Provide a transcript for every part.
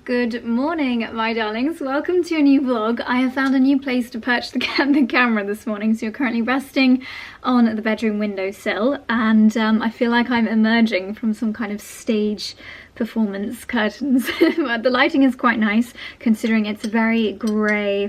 Good morning, my darlings. Welcome to a new vlog. I have found a new place to perch the camera this morning. So you're currently resting on the bedroom windowsill, and I feel like I'm emerging from some kind of stage performance curtains. The lighting is quite nice considering it's a very grey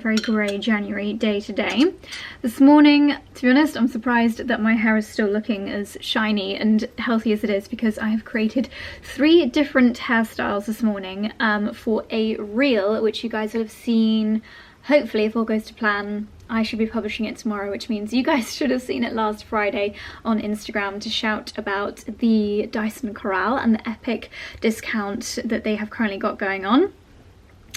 January day today. This morning, to be honest, I'm surprised that my hair is still looking as shiny and healthy as it is, because I have created 3 different hairstyles this morning for a reel, which you guys will have seen. Hopefully, if all goes to plan, I should be publishing it tomorrow, which means you guys should have seen it last Friday on Instagram to shout about the Dyson Corral and the epic discount that they have currently got going on.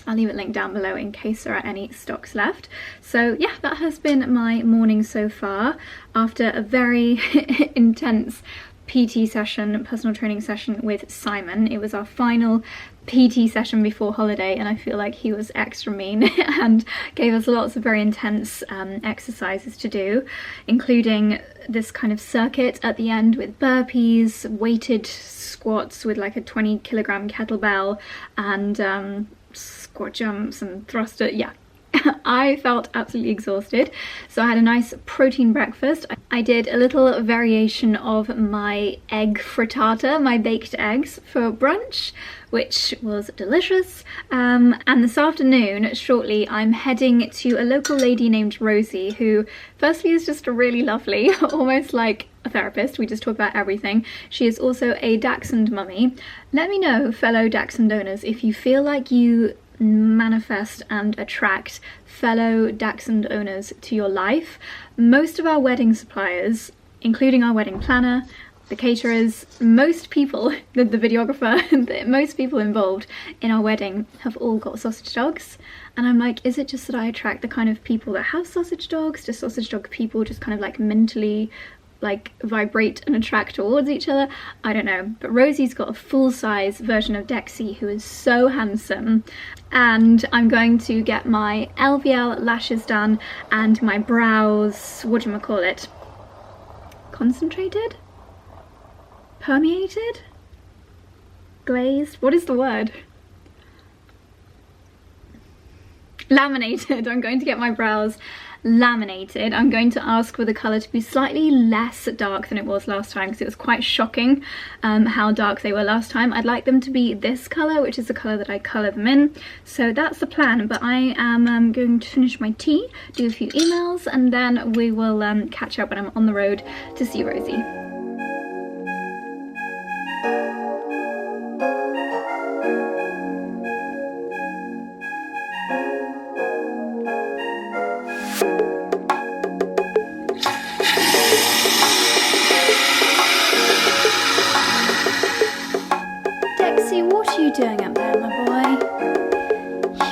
I'll leave it linked down below in case there are any stocks left. So yeah, that has been my morning so far after a very intense PT session, personal training session with Simon. It was our final PT session before holiday, and I feel like he was extra mean and gave us lots of very intense exercises to do, including this kind of circuit at the end with burpees, weighted squats with like a 20-kilogram kettlebell, and squat jumps and thruster. Yeah. I felt absolutely exhausted, so I had a nice protein breakfast. I did a little variation of my egg frittata, my baked eggs, for brunch, which was delicious. And this afternoon, shortly, I'm heading to a local lady named Rosie, who firstly is just really lovely, almost like a therapist. We just talk about everything. She is also a Dachshund mummy. Let me know, fellow Dachshund owners, if you feel like you manifest and attract fellow Dachshund owners to your life. Most of our wedding suppliers, including our wedding planner, the caterers, most people, the videographer, most people involved in our wedding have all got sausage dogs. And I'm like, is it just that I attract the kind of people that have sausage dogs? Do sausage dog people just kind of like mentally like vibrate and attract towards each other? I don't know, but Rosie's got a full-size version of Dexy who is so handsome, and I'm going to get my LVL lashes done and my brows, whatchamacallit, concentrated? Permeated? Glazed? What is the word? Laminated. I'm going to get my brows laminated. I'm going to ask for the colour to be slightly less dark than it was last time, because it was quite shocking how dark they were last time. I'd like them to be this colour, which is the colour that I colour them in. So that's the plan, but I am going to finish my tea, do a few emails, and then we will catch up when I'm on the road to see Rosie. Doing up there, my boy?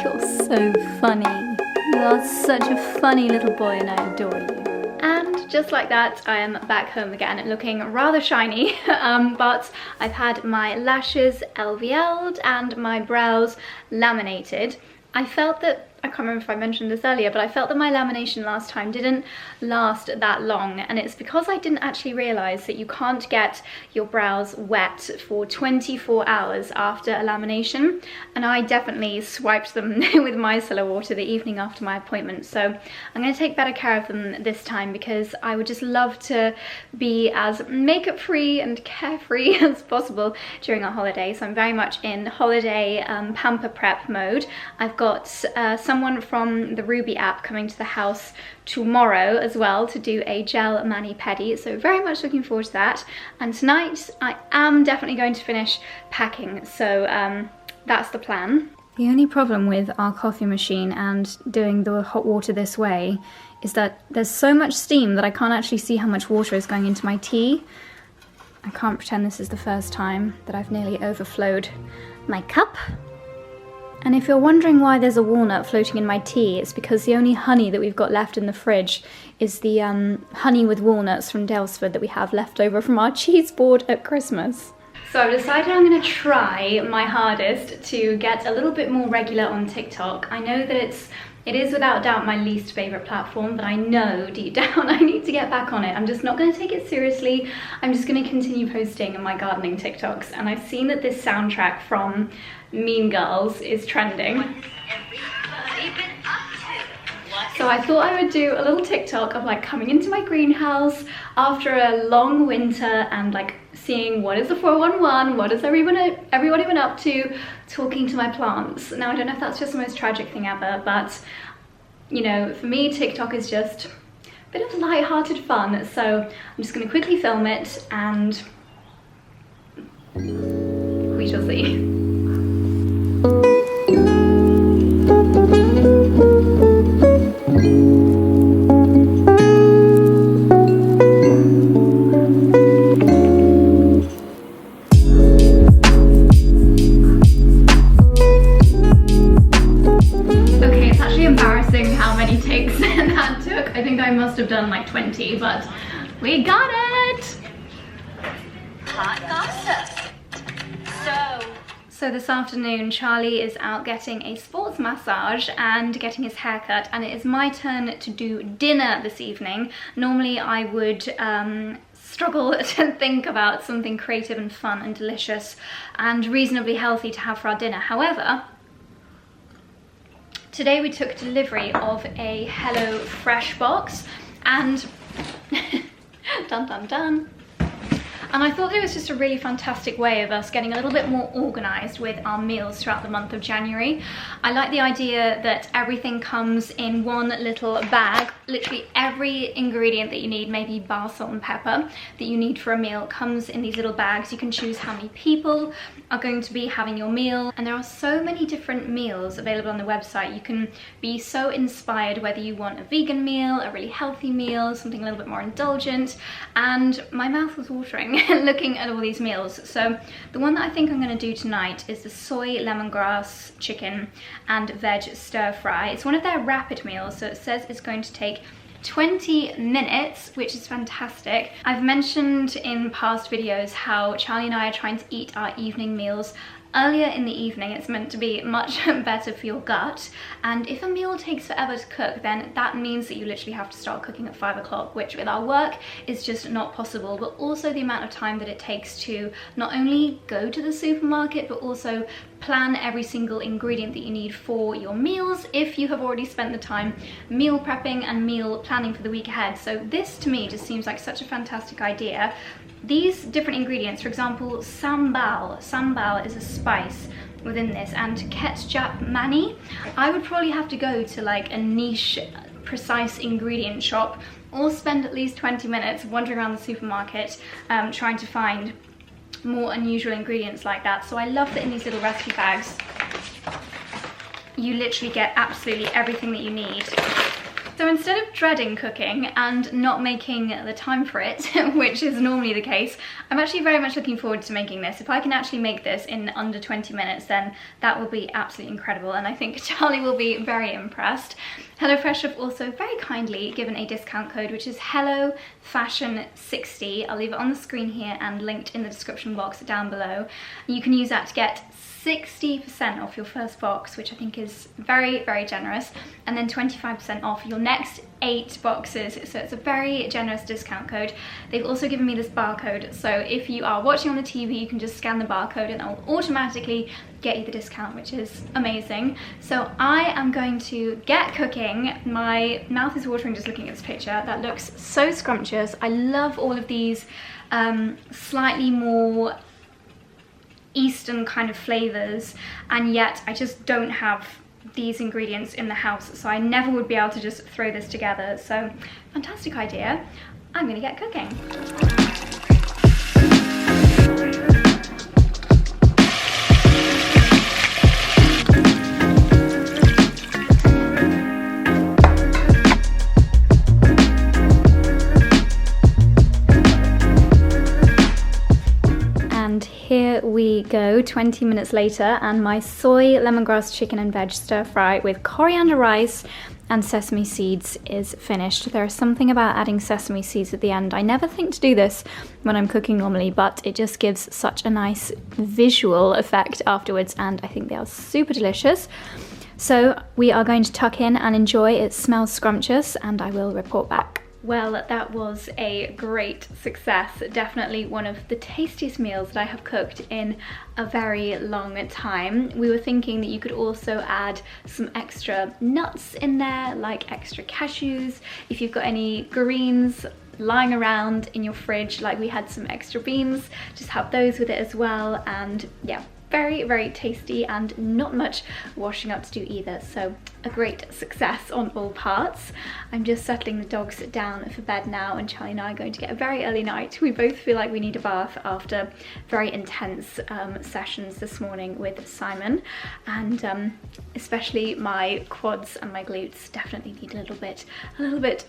You're so funny. You are such a funny little boy, and I adore you. And just like that, I am back home again, looking rather shiny, but I've had my lashes LVL'd and my brows laminated. I felt that, I can't remember if I mentioned this earlier, but I felt that my lamination last time didn't last that long, and it's because I didn't actually realise that you can't get your brows wet for 24 hours after a lamination, and I definitely swiped them with micellar water the evening after my appointment. So I'm going to take better care of them this time, because I would just love to be as makeup free and carefree as possible during our holiday. So I'm very much in holiday pamper prep mode. I've got someone from the Ruby app coming to the house tomorrow as well to do a gel mani-pedi, so very much looking forward to that. And tonight I am definitely going to finish packing, so that's the plan. The only problem with our coffee machine and doing the hot water this way is that there's so much steam that I can't actually see how much water is going into my tea. I can't pretend this is the first time that I've nearly overflowed my cup. And if you're wondering why there's a walnut floating in my tea, it's because the only honey that we've got left in the fridge is the honey with walnuts from Daylesford that we have left over from our cheese board at Christmas. So I've decided I'm going to try my hardest to get a little bit more regular on TikTok. I know that it is without doubt my least favourite platform, but I know deep down I need to get back on it. I'm just not going to take it seriously. I'm just going to continue posting my gardening TikToks, and I've seen that this soundtrack from Mean Girls is trending. So I thought I would do a little TikTok of like coming into my greenhouse after a long winter and like seeing what is the 411, what has everyone been up to, talking to my plants. Now I don't know if that's just the most tragic thing ever, but you know, for me TikTok is just a bit of light-hearted fun. So I'm just going to quickly film it and we shall see. I think I must have done like 20, but we got it! Hot gossip. So this afternoon, Charlie is out getting a sports massage and getting his hair cut, and it is my turn to do dinner this evening. Normally I would struggle to think about something creative and fun and delicious and reasonably healthy to have for our dinner. However, today we took delivery of a Hello Fresh box and dun dun dun. And I thought it was just a really fantastic way of us getting a little bit more organised with our meals throughout the month of January. I like the idea that everything comes in one little bag. Literally every ingredient that you need, maybe bar salt and pepper, that you need for a meal comes in these little bags. You can choose how many people are going to be having your meal, and there are so many different meals available on the website. You can be so inspired whether you want a vegan meal, a really healthy meal, something a little bit more indulgent, and my mouth was watering looking at all these meals. So the one that I think I'm going to do tonight is the soy lemongrass chicken and veg stir fry. It's one of their rapid meals, so it says it's going to take 20 minutes, which is fantastic. I've mentioned in past videos how Charlie and I are trying to eat our evening meals earlier in the evening. It's meant to be much better for your gut, and if a meal takes forever to cook, then that means that you literally have to start cooking at 5 o'clock, which with our work is just not possible. But also the amount of time that it takes to not only go to the supermarket but also plan every single ingredient that you need for your meals if you have already spent the time meal prepping and meal planning for the week ahead. So this to me just seems like such a fantastic idea. These different ingredients, for example, sambal. Sambal is a spice within this, and ketchup mani. I would probably have to go to like a niche, precise ingredient shop or spend at least 20 minutes wandering around the supermarket trying to find more unusual ingredients like that. So I love that in these little recipe bags you literally get absolutely everything that you need. So instead of dreading cooking and not making the time for it, which is normally the case, I'm actually very much looking forward to making this. If I can actually make this in under 20 minutes, then that will be absolutely incredible, and I think Charlie will be very impressed. HelloFresh have also very kindly given a discount code, which is HelloFashion60. I'll leave it on the screen here and linked in the description box down below. You can use that to get 60% off your first box, which I think is very, very generous, and then 25% off your next 8 boxes. So it's a very generous discount code. They've also given me this barcode, so if you are watching on the TV, you can just scan the barcode and it will automatically get you the discount, which is amazing. So I am going to get cooking. My mouth is watering just looking at this picture. That looks so scrumptious. I love all of these slightly more Eastern kind of flavors, and yet I just don't have these ingredients in the house, so I never would be able to just throw this together. So fantastic idea. I'm gonna get cooking. Here we go, 20 minutes later, and my soy lemongrass chicken and veg stir fry with coriander rice and sesame seeds is finished. There is something about adding sesame seeds at the end. I never think to do this when I'm cooking normally, but it just gives such a nice visual effect afterwards, and I think they are super delicious. So we are going to tuck in and enjoy. It smells scrumptious, and I will report back. Well, that was a great success. Definitely one of the tastiest meals that I have cooked in a very long time. We were thinking that you could also add some extra nuts in there, like extra cashews. If you've got any greens lying around in your fridge, like we had some extra beans, just have those with it as well. And yeah, very, very tasty, and not much washing up to do either. So a great success on all parts. I'm just settling the dogs down for bed now, and Charlie and I are going to get a very early night. We both feel like we need a bath after very intense sessions this morning with Simon, and especially my quads and my glutes definitely need a little bit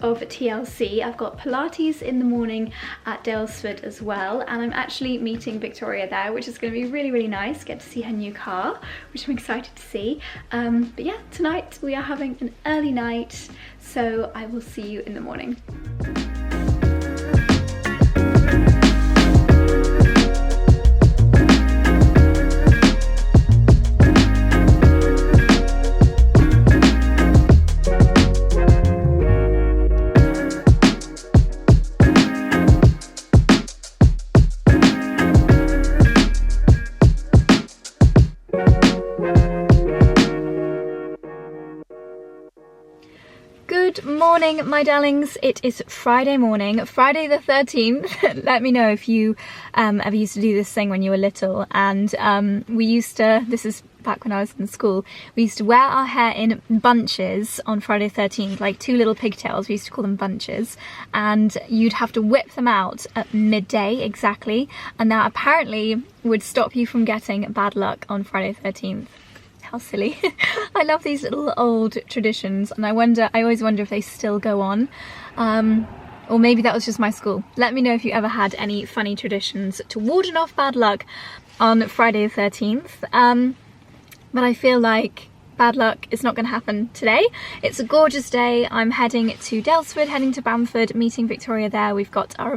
of TLC. I've got Pilates in the morning at Daylesford as well, and I'm actually meeting Victoria there, which is going to be really, really nice. Get to see her new car, which I'm excited to see. But yeah, tonight we are having an early night, so I will see you in the morning. Good morning, my darlings. It is Friday morning, Friday the 13th. Let me know if you ever used to do this thing when you were little. And we used to, this is back when I was in school, we used to wear our hair in bunches on Friday the 13th, like two little pigtails. We used to call them bunches. And you'd have to whip them out at midday exactly. And that apparently would stop you from getting bad luck on Friday the 13th. How silly. I love these little old traditions, and I always wonder if they still go on, or maybe that was just my school. Let me know if you ever had any funny traditions to ward off bad luck on Friday the 13th. But I feel like bad luck is not going to happen today. It's a gorgeous day. I'm heading to Daylesford, heading to Bamford, meeting Victoria there. We've got our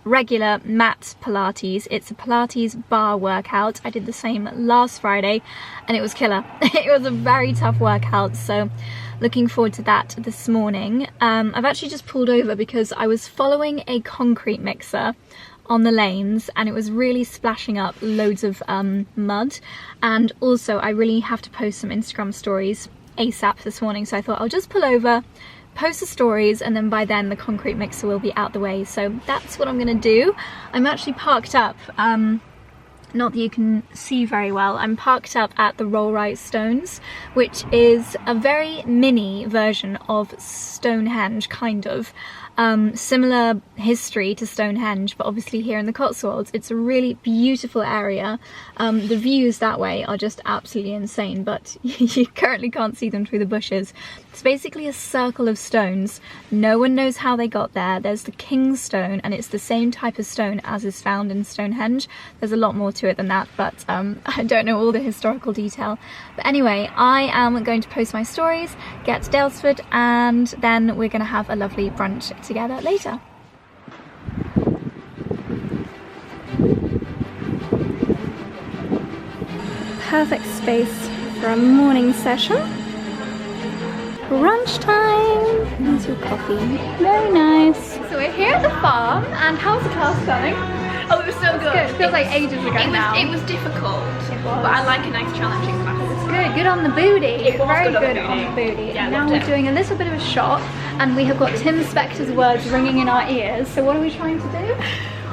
regular mat Pilates. It's a Pilates bar workout. I did the same last Friday and it was killer. It was a very tough workout, so looking forward to that this morning. I've actually just pulled over because I was following a concrete mixer on the lanes and it was really splashing up loads of mud, and also I really have to post some Instagram stories ASAP this morning, so I thought I'll just pull over, post the stories, and then by then the concrete mixer will be out the way. So that's what I'm gonna do. I'm actually parked up, not that you can see very well, I'm parked up at the Rollright Stones, which is a very mini version of Stonehenge, kind of. Similar history to Stonehenge, but obviously here in the Cotswolds. It's a really beautiful area. The views that way are just absolutely insane, but you currently can't see them through the bushes. It's basically a circle of stones. No one knows how they got there. There's the King's Stone, and it's the same type of stone as is found in Stonehenge. There's a lot more to it than that, but I don't know all the historical detail. But anyway, I am going to post my stories, get to Daylesford, and then we're going to have a lovely brunch together later. Perfect space for a morning session. Brunch time. Here's your coffee. Very nice. So we're here at the farm, and how's the class going? Oh, it was so good. It feels like ages ago now. It was difficult, but I like a nice challenging class. It's good. Good on the booty. It was very good good on the on the booty. Yeah, And now we're doing a little bit of a shot, and we have got Tim Spector's words ringing in our ears. So what are we trying to do?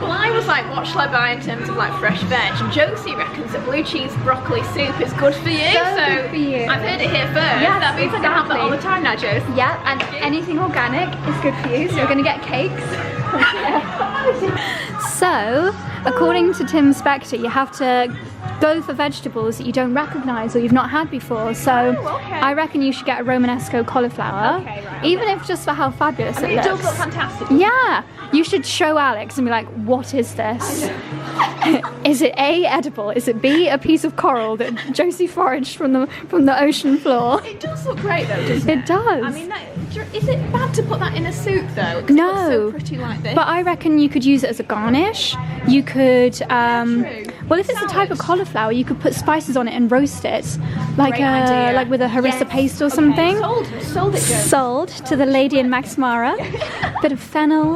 Well, I was like, what shall I buy in terms of like fresh veg? And Josie reckons that blue cheese broccoli soup is good for you. So good for you. I've heard it here first. Yes, that means I can have that all the time now, Josie. Yeah, and anything organic is good for you. So we're going to get cakes. So, according to Tim Spector, you have to go for vegetables that you don't recognise or you've not had before. So I reckon you should get a Romanesco cauliflower, Okay, right, even if just for how fabulous I mean, it it looks. does look fantastic. Yeah, you should show Alex and be like, what is this? Is it A, edible? Is it B, a piece of coral that Josie foraged from the ocean floor? It does look great though, doesn't it? It does. I mean, is it bad to put that in a soup though? 'Cause No. it looks so pretty like this. But I reckon you could use it as a garnish. You could, True. well, if it's a type of cauliflower, you could put spices on it and roast it, like Great idea. like with a harissa Yes. paste or Okay, something. Sold it, Jo. Sold to the lady in Max Mara. Bit of fennel.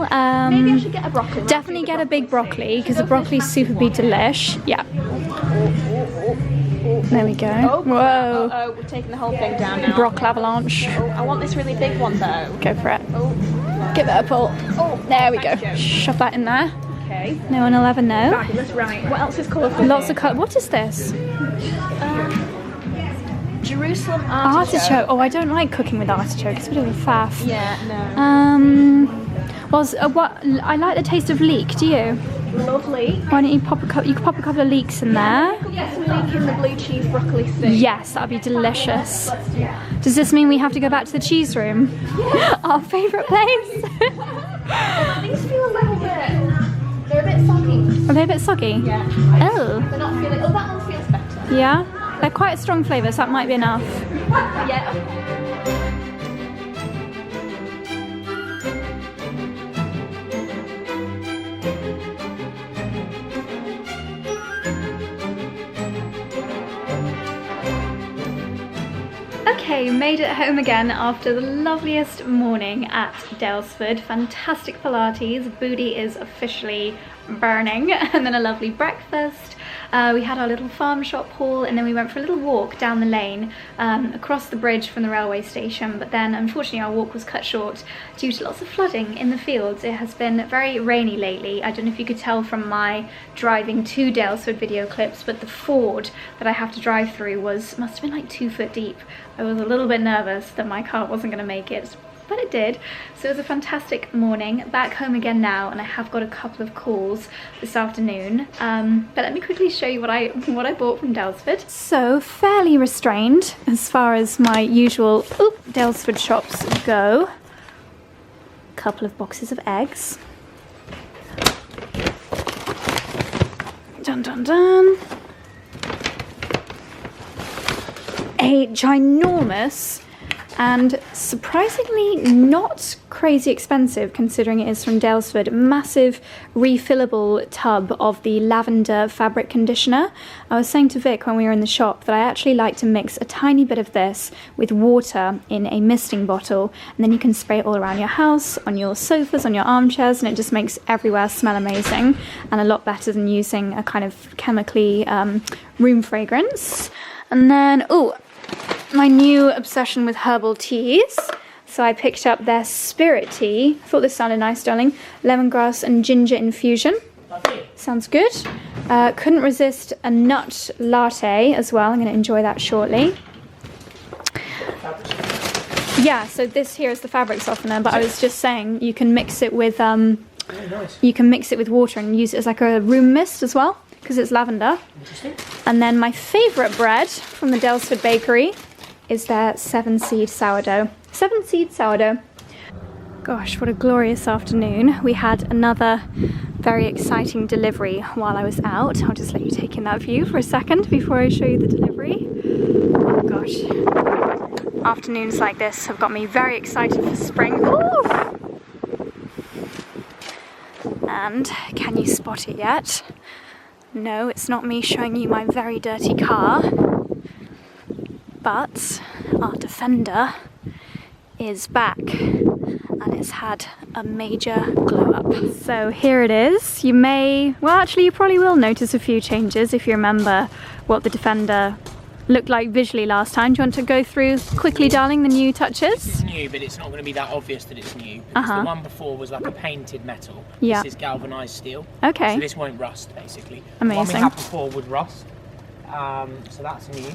Maybe I should get a broccoli. Definitely get a big broccoli because the broccoli soup would be delish. Yeah. There we go. Oh, Whoa. oh, we're taking the whole thing down now. Broccoli avalanche. Oh, I want this really big one though. Go for it. Oh, Give it a pull. oh, There we go. thanks, Jo. Shove that in there. Okay. No one will ever know. Fabulous, right. What else is colourful? Lots of colour. What is this? Jerusalem artichoke. Oh, I don't like cooking with artichoke. It's a bit of a faff. Yeah, no. What? I like the taste of leek. Do you? Lovely. Why don't you pop a couple? You could pop a couple of leeks in there. Get some leek in the blue cheese broccoli soup. Yes, that'd be delicious. Let's do that. Does this mean we have to go back to the cheese room? Our favourite place. These feel a little bit. They're a bit soggy. Are they a bit soggy? Yeah. Oh. They're not feeling. Oh, that one feels better. Yeah. They're quite a strong flavour, so that might be enough. Yeah. Okay, made it home again after the loveliest morning at Daylesford. Fantastic Pilates, booty is officially burning, and then a lovely breakfast. We had our little farm shop haul, and then we went for a little walk down the lane across the bridge from the railway station, but then unfortunately our walk was cut short due to lots of flooding in the fields. It has been very rainy lately. I don't know if you could tell from my driving to Daylesford video clips, but the ford that I have to drive through must have been like 2 foot deep. I was a little bit nervous that my car wasn't going to make it, but it did. So it was a fantastic morning. Back home again now, and I have got a couple of calls this afternoon. But let me quickly show you what I bought from Daylesford. So fairly restrained as far as my usual Daylesford shops go. Couple of boxes of eggs. Dun dun dun. A ginormous and surprisingly not crazy expensive, considering it is from Daylesford, massive refillable tub of the lavender fabric conditioner. I was saying to Vic when we were in the shop that I actually like to mix a tiny bit of this with water in a misting bottle, and then you can spray it all around your house, on your sofas, on your armchairs, and it just makes everywhere smell amazing and a lot better than using a kind of chemically room fragrance. And then, my new obsession with herbal teas. So I picked up their spirit tea. I thought this sounded nice, darling. Lemongrass and ginger infusion. Sounds good. Couldn't resist a nut latte as well. I'm going to enjoy that shortly. Yeah, so this here is the fabric softener, but I was just saying you can mix it with you can mix it with water and use it as like a room mist as well, because it's lavender. Interesting. And then my favourite bread from the Daylesford bakery is their 7-seed sourdough. 7-seed sourdough. Gosh, what a glorious afternoon. We had another very exciting delivery while I was out. I'll just let you take in that view for a second before I show you the delivery. Oh gosh. Afternoons like this have got me very excited for spring. Ooh! And can you spot it yet? No, it's not me showing you my very dirty car, but our Defender is back and it's had a major glow up. So here it is. You probably will notice a few changes if you remember what the Defender looked like visually last time. Do you want to go through quickly, darling, the new touches? This is new, but it's not going to be that obvious that it's new, because the one before was like a painted metal. Yeah. This is galvanised steel. Okay. So this won't rust, basically. Amazing. The one we had before would rust. So that's new.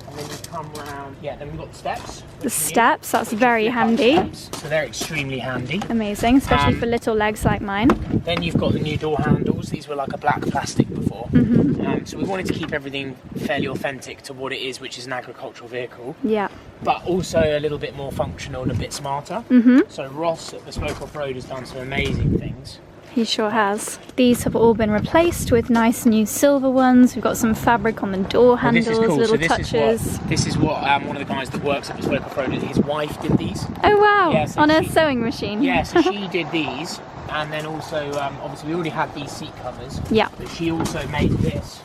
And then you come round, then we've got the steps. The steps, that's very handy. So they're extremely handy. Amazing, especially for little legs like mine. Then you've got the new door handles. These were like a black plastic before. So we wanted to keep everything fairly authentic to what it is, which is an agricultural vehicle. Yeah. But also a little bit more functional and a bit smarter. So Ross at the Spoke Off Road has done some amazing things. He sure has. These have all been replaced with nice new silver ones. We've got some fabric on the door handles, this is cool. little So this is what one of the guys that works at Bespoke Off-Road, his wife did these. Oh wow, yeah, so on a sewing machine. Yeah, so she did these, and then also, obviously we already had these seat covers. Yeah. But she also made this.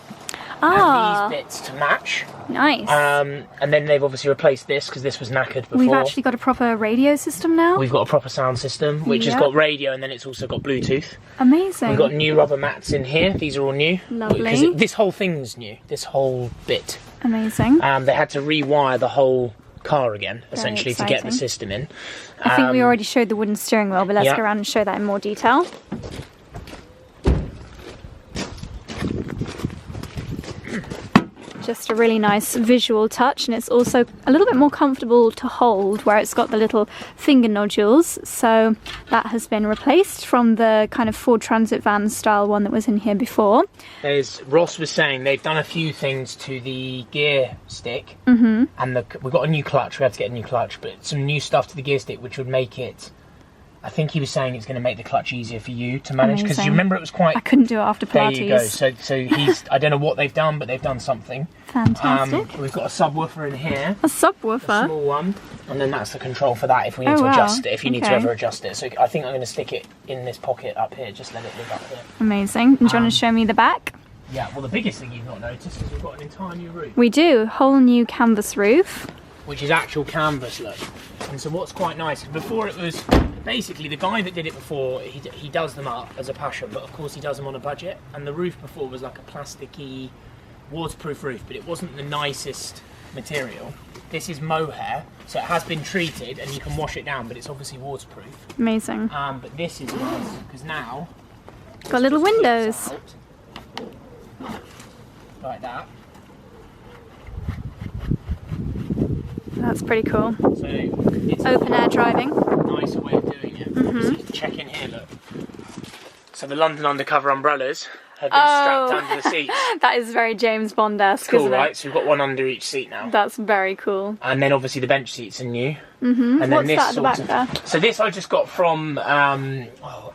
Ah, And these bits to match. nice. And then they've obviously replaced this because this was knackered before. We've actually got a proper radio system now. We've got a proper sound system, which has got radio, and then it's also got Bluetooth. Amazing. We've got new rubber mats in here. These are all new. Lovely. Because this whole thing's new. This whole bit. Amazing. They had to rewire the whole car again, essentially, to get the exciting. system in. I think we already showed the wooden steering wheel, but let's yeah. go around and show that in more detail. Just a really nice visual touch, and it's also a little bit more comfortable to hold where it's got the little finger nodules. So that has been replaced from the kind of Ford Transit van style one that was in here before. As Ross was saying, they've done a few things to the gear stick, and we've got a new clutch. We have to get a new clutch, but some new stuff to the gear stick which would make it, I think he was saying it's going to make the clutch easier for you to manage, because you remember it was quite... I couldn't do it after Pilates. There you go. So he's... I don't know what they've done, but they've done something. Fantastic. We've got a subwoofer in here. A subwoofer? A small one. And then that's the control for that if we need to adjust it, if you need to ever adjust it. So I think I'm going to stick it in this pocket up here, just let it live up here. Amazing. Do you want to show me the back? Yeah, well the biggest thing you've not noticed is we've got an entire new roof. We do. Whole new canvas roof. Which is actual canvas, look. And so what's quite nice, before it was, basically the guy that did it before, he does them up as a passion, but of course he does them on a budget. And the roof before was like a plasticky, waterproof roof, but it wasn't the nicest material. This is mohair, so it has been treated and you can wash it down, but it's obviously waterproof. Amazing. But this is nice, because now... Got little windows. Like that. That's pretty cool. So it's open air driving. Nicer way of doing it. So check in here, look. So the London Undercover umbrellas have been strapped under the seats. That is very James Bond-esque, cool, isn't it? right? So we've got one under each seat now. That's very cool. And then obviously the bench seats are new. And then what's this that at the back there? So this I just got from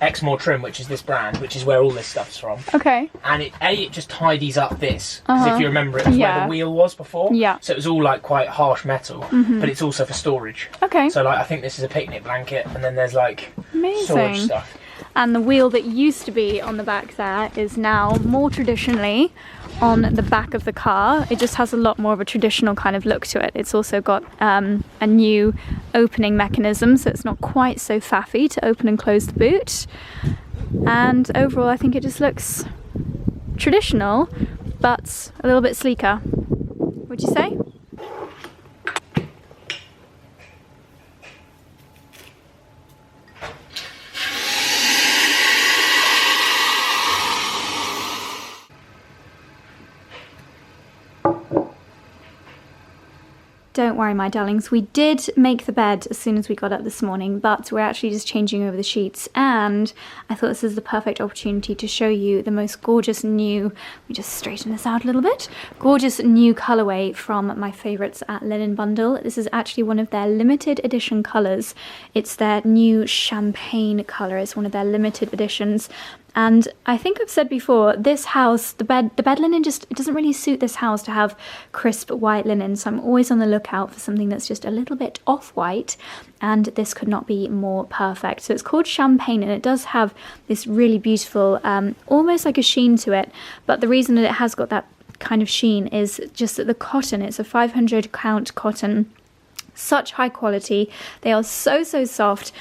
Exmoor Trim, which is this brand, which is where all this stuff's from. Okay. And it just tidies up this, because if you remember, it was where the wheel was before. Yeah. So it was all like quite harsh metal, but it's also for storage. Okay. So like I think this is a picnic blanket, and then there's like storage Amazing. stuff. And the wheel that used to be on the back there is now more traditionally on the back of the car. It just has a lot more of a traditional kind of look to it. It's also got a new opening mechanism, so it's not quite so faffy to open and close the boot. And overall I think it just looks traditional, but a little bit sleeker. Would you say? Don't worry, my darlings, we did make the bed as soon as we got up this morning, but we're actually just changing over the sheets, and I thought this is the perfect opportunity to show you the most gorgeous new, let me just straighten this out a little bit, gorgeous new colourway from my favourites at Linen Bundle. This is actually one of their limited edition colours. It's their new champagne colour. It's one of their limited editions. And I think I've said before, this house, the bed linen it doesn't really suit this house to have crisp white linen, so I'm always on the lookout for something that's just a little bit off-white, and this could not be more perfect. So it's called Champagne, and it does have this really beautiful, almost like a sheen to it, but the reason that it has got that kind of sheen is just that the cotton, it's a 500 count cotton, such high quality, they are so soft,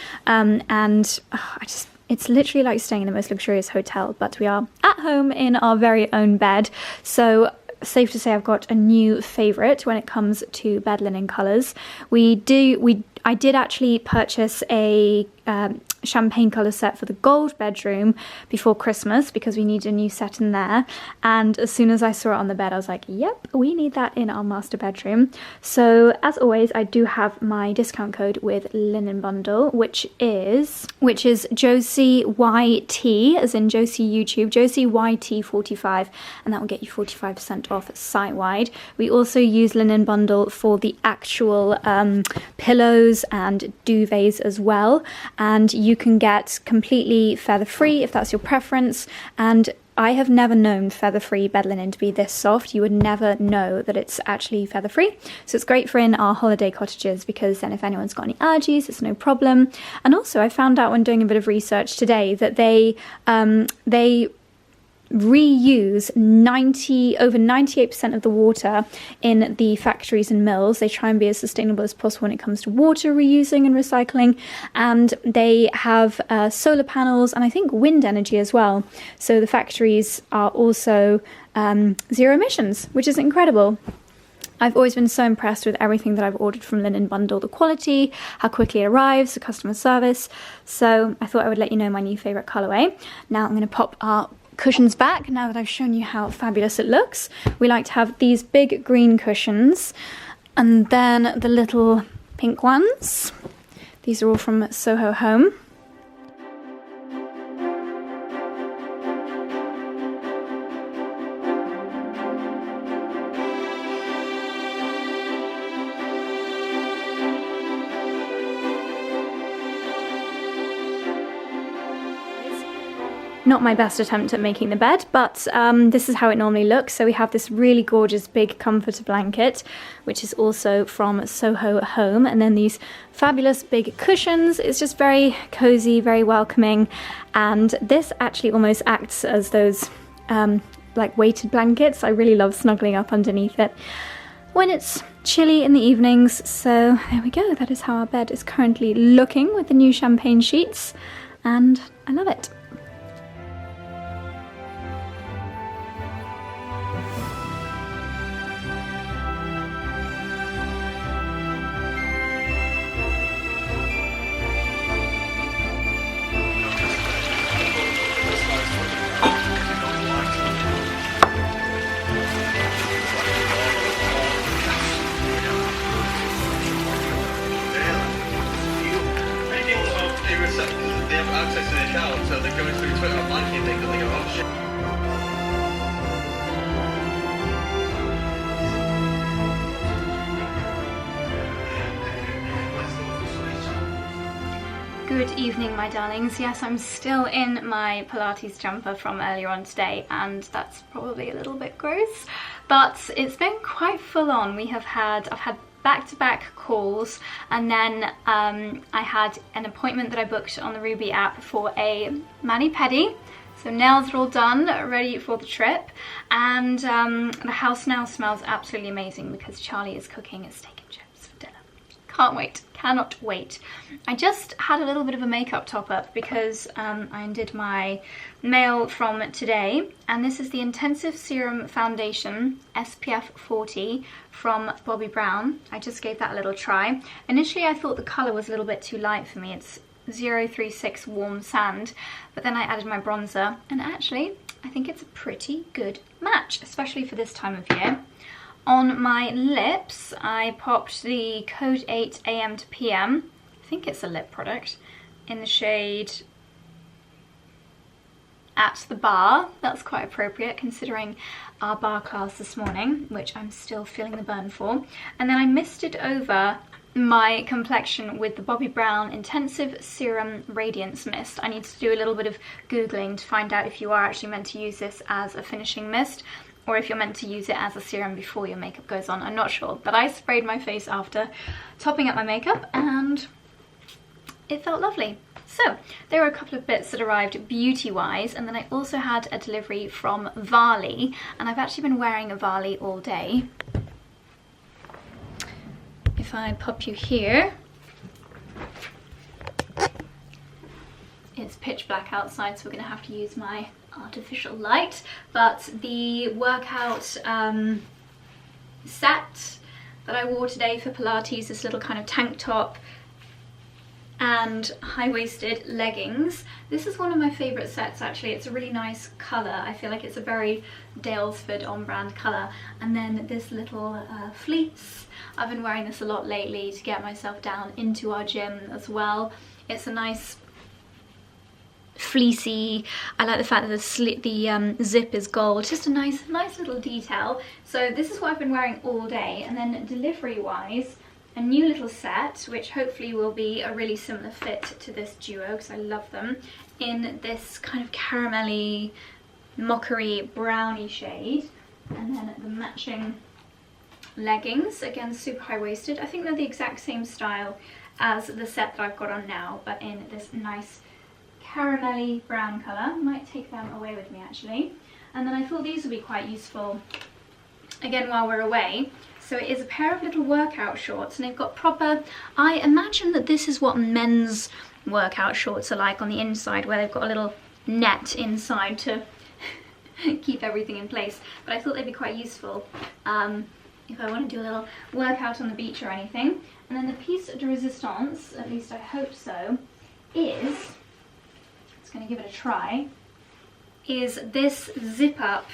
it's literally like staying in the most luxurious hotel, but we are at home in our very own bed. So safe to say I've got a new favourite when it comes to bed linen colours. I did actually purchase a champagne colour set for the gold bedroom before Christmas because we needed a new set in there, and as soon as I saw it on the bed I was like, yep, we need that in our master bedroom. So as always, I do have my discount code with Linen Bundle, which is Josie YT, as in Josie YouTube, Josie YT 45, and that will get you 45% off site-wide. We also use Linen Bundle for the actual pillows and duvets as well, and you you can get completely feather-free if that's your preference, and I have never known feather-free bed linen to be this soft. You would never know that it's actually feather-free. So it's great for in our holiday cottages, because then if anyone's got any allergies, it's no problem. And also I found out when doing a bit of research today that they reuse over 98% of the water in the factories and mills. They try and be as sustainable as possible when it comes to water reusing and recycling, and they have solar panels and I think wind energy as well. So the factories are also zero emissions, which is incredible. I've always been so impressed with everything that I've ordered from Linen Bundle, the quality, how quickly it arrives, the customer service. So I thought I would let you know my new favourite colourway. Now I'm going to pop our cushions back now that I've shown you how fabulous it looks. We like to have these big green cushions and then the little pink ones. These are all from Soho Home. Not my best attempt at making the bed, but this is how it normally looks. So we have this really gorgeous big comforter blanket, which is also from Soho Home, and then these fabulous big cushions. It's just very cozy, very welcoming, and this actually almost acts as those like weighted blankets. I really love snuggling up underneath it when it's chilly in the evenings. So there we go, that is how our bed is currently looking with the new champagne sheets, and I love it. So they're going through Twitter and liking things and they go, oh shit. Good evening, my darlings. Yes, I'm still in my Pilates jumper from earlier on today, and that's probably a little bit gross, but it's been quite full on. I've had back-to-back calls, and then I had an appointment that I booked on the Ruby app for a mani-pedi. So nails are all done, ready for the trip, and the house now smells absolutely amazing because Charlie is cooking a steak and chips for dinner. Can't wait, cannot wait. I just had a little bit of a makeup top up because I undid my mail from today, and this is the Intensive Serum Foundation SPF 40 from Bobbi Brown. I just gave that a little try. Initially I thought the colour was a little bit too light for me. It's 036 Warm Sand, but then I added my bronzer, and actually I think it's a pretty good match, especially for this time of year. On my lips, I popped the Code 8 AM to PM, I think it's a lip product, in the shade At the Bar. That's quite appropriate considering our bar class this morning, which I'm still feeling the burn for. And then I misted over my complexion with the Bobbi Brown Intensive Serum Radiance Mist. I need to do a little bit of Googling to find out if you are actually meant to use this as a finishing mist, or if you're meant to use it as a serum before your makeup goes on. I'm not sure, but I sprayed my face after topping up my makeup and it felt lovely. So there were a couple of bits that arrived beauty-wise, and then I also had a delivery from Varley, and I've actually been wearing a Varley all day. If I pop you here, it's pitch black outside, so we're gonna have to use my artificial light, but the workout set that I wore today for Pilates, this little kind of tank top and high-waisted leggings. This is one of my favourite sets actually. It's a really nice colour. I feel like it's a very Daylesford on-brand colour. And then this little fleece. I've been wearing this a lot lately to get myself down into our gym as well. It's a nice fleecy, I like the fact that the zip is gold, just a nice little detail. So this is what I've been wearing all day. And then delivery wise, a new little set, which hopefully will be a really similar fit to this duo because I love them, in this kind of caramelly, mockery, browny shade. And then the matching leggings, again super high-waisted. I think they're the exact same style as the set that I've got on now, but in this nice caramelly brown colour. I might take them away with me actually. And then I thought these would be quite useful again while we're away. So it is a pair of little workout shorts, and they've got proper, I imagine that this is what men's workout shorts are like on the inside, where they've got a little net inside to keep everything in place. But I thought they'd be quite useful if I want to do a little workout on the beach or anything. And then the piece de resistance, at least I hope so, is, it's going to give it a try, is this zip-up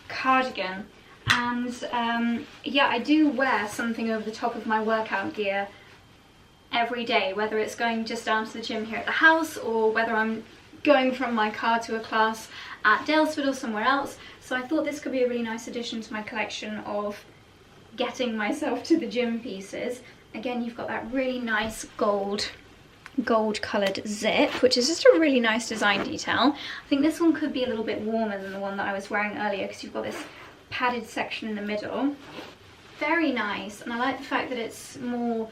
cardigan. And yeah, I do wear something over the top of my workout gear every day, whether it's going just down to the gym here at the house or whether I'm going from my car to a class at Daylesford or somewhere else. So I thought this could be a really nice addition to my collection of getting myself to the gym pieces. Again, you've got that really nice gold coloured zip, which is just a really nice design detail. I think this one could be a little bit warmer than the one that I was wearing earlier because you've got this padded section in the middle. Very nice, and I like the fact that it's more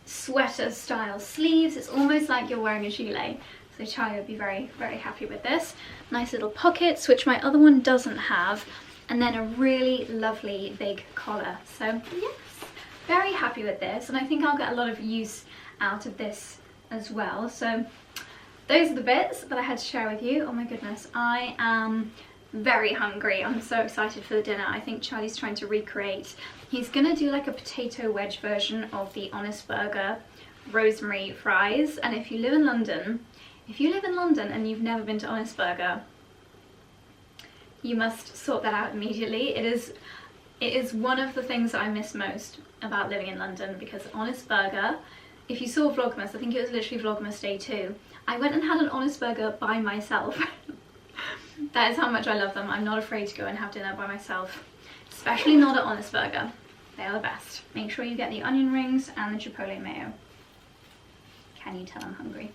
sweater style sleeves. It's almost like you're wearing a gilet. So Charlie would be very, very happy with this. Nice little pockets, which my other one doesn't have, and then a really lovely big collar. So yes, very happy with this, and I think I'll get a lot of use out of this as well. So those are the bits that I had to share with you. Oh my goodness, I am very hungry. I'm so excited for the dinner. I think Charlie's trying to recreate, he's gonna do like a potato wedge version of the Honest Burger rosemary fries. And if you live in London and you've never been to Honest Burger, you must sort that out immediately. It is one of the things that I miss most about living in London, because Honest Burger, if you saw Vlogmas, I think it was literally Vlogmas day 2, I went and had an Honest Burger by myself. That is how much I love them. I'm not afraid to go and have dinner by myself, especially not at Honest Burger. They are the best. Make sure you get the onion rings and the chipotle mayo. Can you tell I'm hungry?